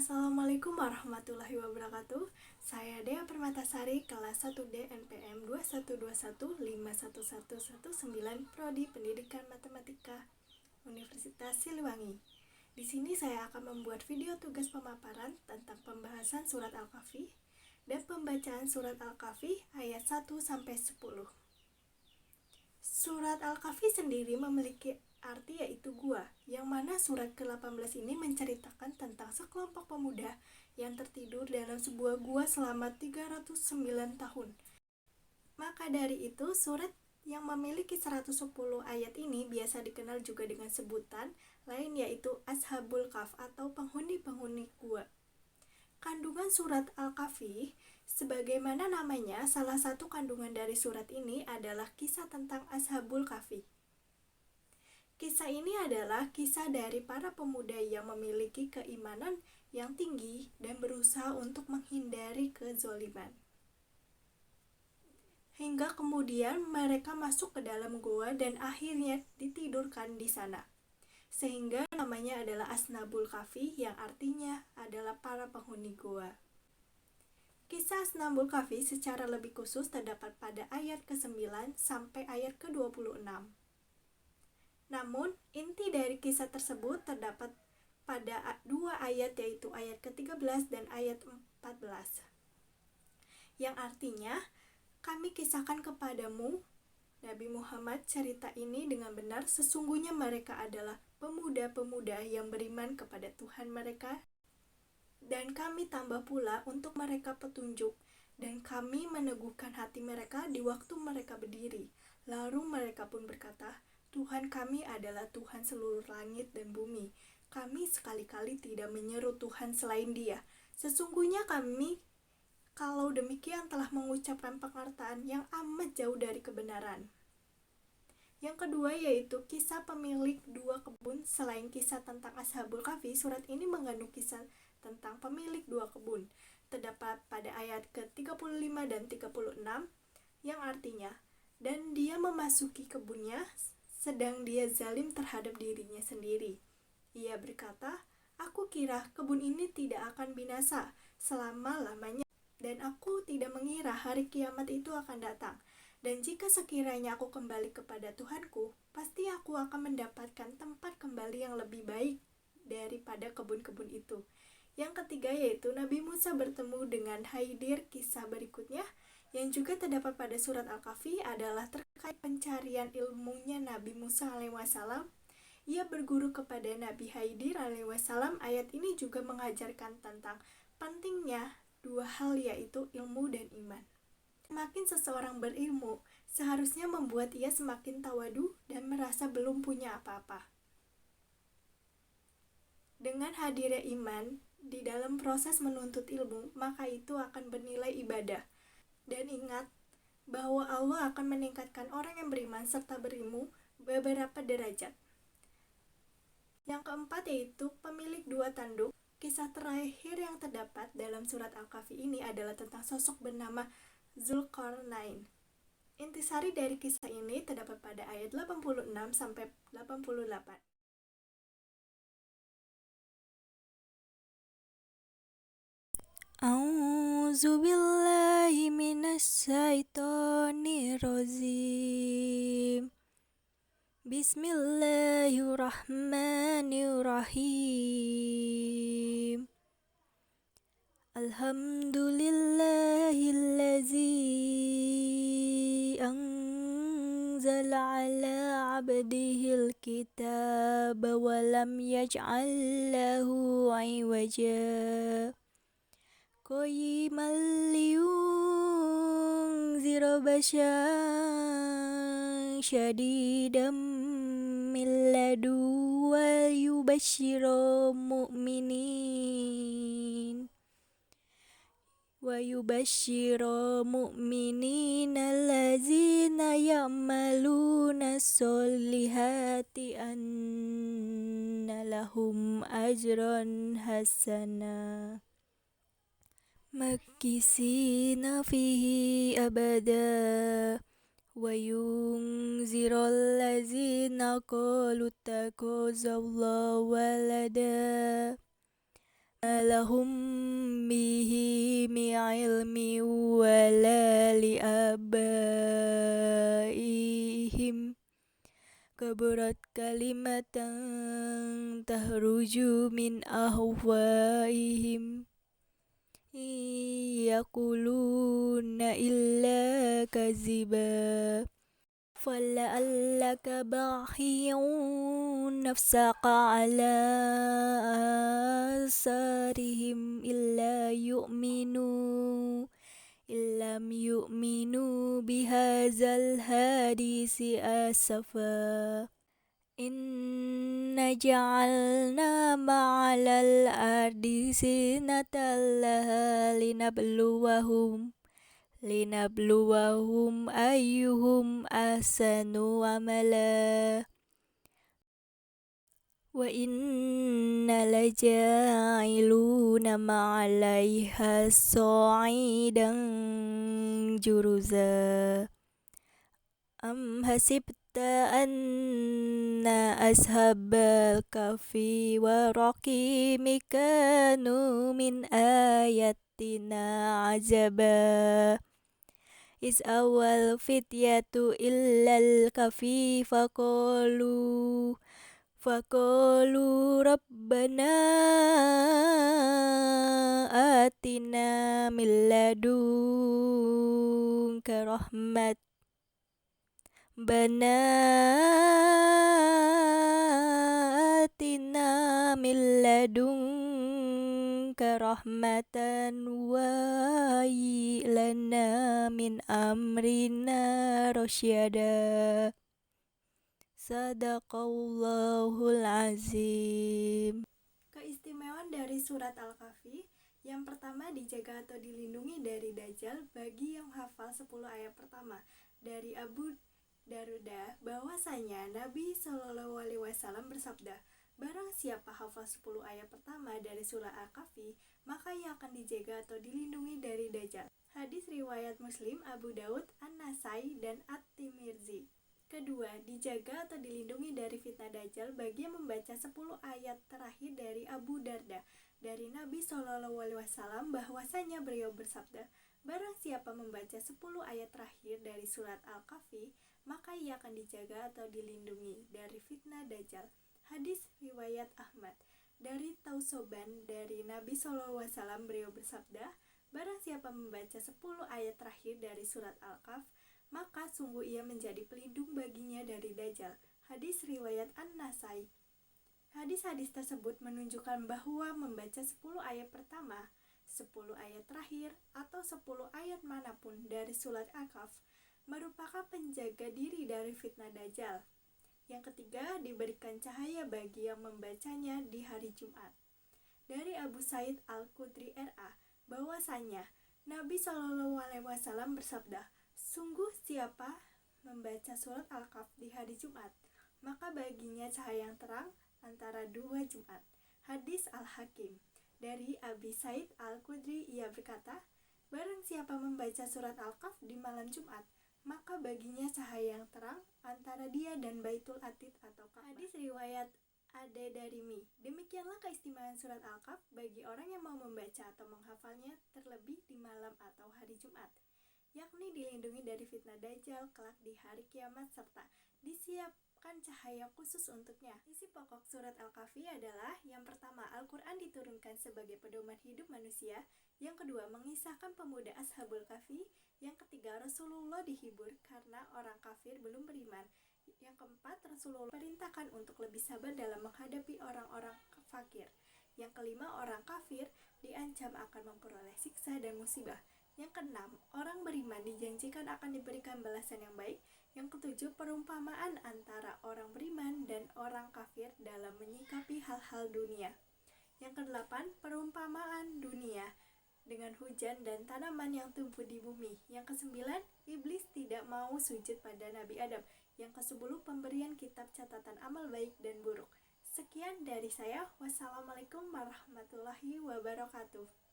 Assalamualaikum warahmatullahi wabarakatuh. Saya Dea Permatasari, kelas 1D NPM 212151119 Prodi Pendidikan Matematika Universitas Siliwangi. Di sini saya akan membuat video tugas pemaparan tentang pembahasan surat Al-Kahfi dan pembacaan surat Al-Kahfi ayat 1 sampai 10. Surat Al-Kahfi sendiri memiliki arti yaitu gua, yang mana surat ke-18 ini menceritakan tentang sekelompok pemuda yang tertidur dalam sebuah gua selama 309 tahun. Maka dari itu, surat yang memiliki 110 ayat ini biasa dikenal juga dengan sebutan lain yaitu Ashabul Kahf atau penghuni-penghuni gua. Kandungan surat Al-Kahfi, sebagaimana namanya, salah satu kandungan dari surat ini adalah kisah tentang Ashabul Kahfi. Kisah ini adalah kisah dari para pemuda yang memiliki keimanan yang tinggi dan berusaha untuk menghindari kezoliman. Hingga kemudian mereka masuk ke dalam gua dan akhirnya ditidurkan di sana. Sehingga namanya adalah Ashabul Kahfi yang artinya adalah para penghuni gua. Kisah Ashabul Kahfi secara lebih khusus terdapat pada ayat ke-9 sampai ayat ke-26. Namun, inti dari kisah tersebut terdapat pada dua ayat yaitu ayat ke-13 dan ayat 14. Yang artinya, kami kisahkan kepadamu, Nabi Muhammad, cerita ini dengan benar. Sesungguhnya mereka adalah pemuda-pemuda yang beriman kepada Tuhan mereka, dan kami tambah pula untuk mereka petunjuk, dan kami meneguhkan hati mereka di waktu mereka berdiri. Lalu mereka pun berkata, Tuhan kami adalah Tuhan seluruh langit dan bumi. Kami sekali-kali tidak menyeru Tuhan selain Dia. Sesungguhnya kami, kalau demikian, telah mengucapkan perkataan yang amat jauh dari kebenaran. Yang kedua yaitu kisah pemilik dua kebun. Selain kisah tentang Ashabul Kahfi, surat ini mengandung kisah tentang pemilik dua kebun. Terdapat pada ayat ke-35 dan 36 yang artinya, dan dia memasuki kebunnya sedang dia zalim terhadap dirinya sendiri. Ia berkata, aku kira kebun ini tidak akan binasa selama-lamanya, dan aku tidak mengira hari kiamat itu akan datang. Dan jika sekiranya aku kembali kepada Tuhanku, pasti aku akan mendapatkan tempat kembali yang lebih baik daripada kebun-kebun itu. Yang ketiga yaitu Nabi Musa bertemu dengan Khidir. Kisah berikutnya yang juga terdapat pada surat Al-Kahfi adalah terkait pencarian ilmunya Nabi Musa alaihissalam. Ia berguru kepada Nabi Khidir alaihissalam. Ayat ini juga mengajarkan tentang pentingnya dua hal yaitu ilmu dan iman. Semakin seseorang berilmu, seharusnya membuat ia semakin tawadu dan merasa belum punya apa-apa. Dengan hadirnya iman di dalam proses menuntut ilmu, maka itu akan bernilai ibadah. Dan ingat bahwa Allah akan meningkatkan orang yang beriman serta berilmu beberapa derajat. Yang keempat yaitu pemilik dua tanduk. Kisah terakhir yang terdapat dalam surat Al-Kahfi ini adalah tentang sosok bernama Zulkarnain. Intisari dari kisah ini terdapat pada ayat 86 sampai 88. A'udzu billahi minasy syaithanir rajim. Bismillahirrahmanirrahim. Alhamdulillahilladzi anzala ala 'abdihil kitaba wa lam yaj'al lahu 'iwaja. Qayyiman liyunzira ba'san syadidan min ladu wa yubashshira mu'minina allazina ya'maluna sholihati anna lahum ajran hasana makisina fihi abada wa yunzirul ladzina qalu takhazallahu walada لهم به من علم ولا لآبائهم كبرت كلمة تخرج من أفواههم إن يقولون إلا كذبا فلعلك باخع نفسك على آثارهم إن لم يؤمنوا بهذا الحديث آسفا إنا جعلنا ما على الأرض زينة لها لنبلوهم أيهم أحسن عملا وإنا لجاعلون ما عليها صعيدا جرزا أم حسبت أن أصحاب الكهف والرقيم كانوا من آياتنا عجبا إذ أوى الفتية إلى الكهف فقالوا ربنا آتنا من لدنك رحمة وهيئ لنا من أمرنا رشدا Sadaqallahul azim. Keistimewaan dari surat Al-Kahfi. Yang pertama, dijaga atau dilindungi dari Dajjal bagi yang hafal 10 ayat pertama. Dari Abu Darda bahwasanya Nabi SAW bersabda, barang siapa hafal 10 ayat pertama dari surah Al-Kahfi, maka ia akan dijaga atau dilindungi dari Dajjal. Hadis riwayat Muslim, Abu Daud, An-Nasai, dan At-Tirmidzi. Kedua, dijaga atau dilindungi dari fitnah Dajjal bagi yang membaca 10 ayat terakhir dari Abu Darda dari Nabi SAW bahwasanya beliau bersabda, barang siapa membaca 10 ayat terakhir dari surat Al-Kahfi, maka ia akan dijaga atau dilindungi dari fitnah Dajjal. Hadis riwayat Ahmad. Dari Tausoban dari Nabi SAW beliau bersabda, barang siapa membaca 10 ayat terakhir dari surat Al-Kahf, maka sungguh ia menjadi pelindung baginya dari Dajjal. Hadis riwayat An-Nasai. Hadis-hadis tersebut menunjukkan bahwa membaca 10 ayat pertama, 10 ayat terakhir, atau 10 ayat manapun dari surat Al-Kahf merupakan penjaga diri dari fitnah Dajjal. Yang ketiga, diberikan cahaya bagi yang membacanya di hari Jumat. Dari Abu Sa'id Al-Khudri R.A. bahwasanya Nabi SAW bersabda, sungguh siapa membaca surat Al-Kahf di hari Jumat, maka baginya cahaya yang terang antara dua Jumat. Hadis Al-Hakim. Dari Abi Sa'id Al-Khudri ia berkata, barang siapa membaca surat Al-Kahf di malam Jumat, maka baginya cahaya yang terang antara dia dan Baitul Atiq atau Ka'bah. Hadis riwayat Ad-Darimi. Demikianlah keistimewaan surat Al-Kahf bagi orang yang mau membaca atau menghafalnya terlebih di malam atau hari Jumat, yakni dilindungi dari fitnah Dajjal kelak di hari kiamat serta disiapkan cahaya khusus untuknya. Isi pokok surat Al-Kahfi adalah, yang pertama, Al-Quran diturunkan sebagai pedoman hidup manusia. Yang kedua, mengisahkan pemuda Ashabul Kahfi. Yang ketiga, Rasulullah dihibur karena orang kafir belum beriman. Yang keempat, Rasulullah perintahkan untuk lebih sabar dalam menghadapi orang-orang fakir. Yang kelima, orang kafir diancam akan memperoleh siksa dan musibah. Yang keenam, orang beriman dijanjikan akan diberikan balasan yang baik. Yang ketujuh, perumpamaan antara orang beriman dan orang kafir dalam menyikapi hal-hal dunia. Yang kedelapan, perumpamaan dunia dengan hujan dan tanaman yang tumbuh di bumi. Yang kesembilan, iblis tidak mau sujud pada Nabi Adam. Yang kesepuluh, pemberian kitab catatan amal baik dan buruk. Sekian dari saya. Wassalamualaikum warahmatullahi wabarakatuh.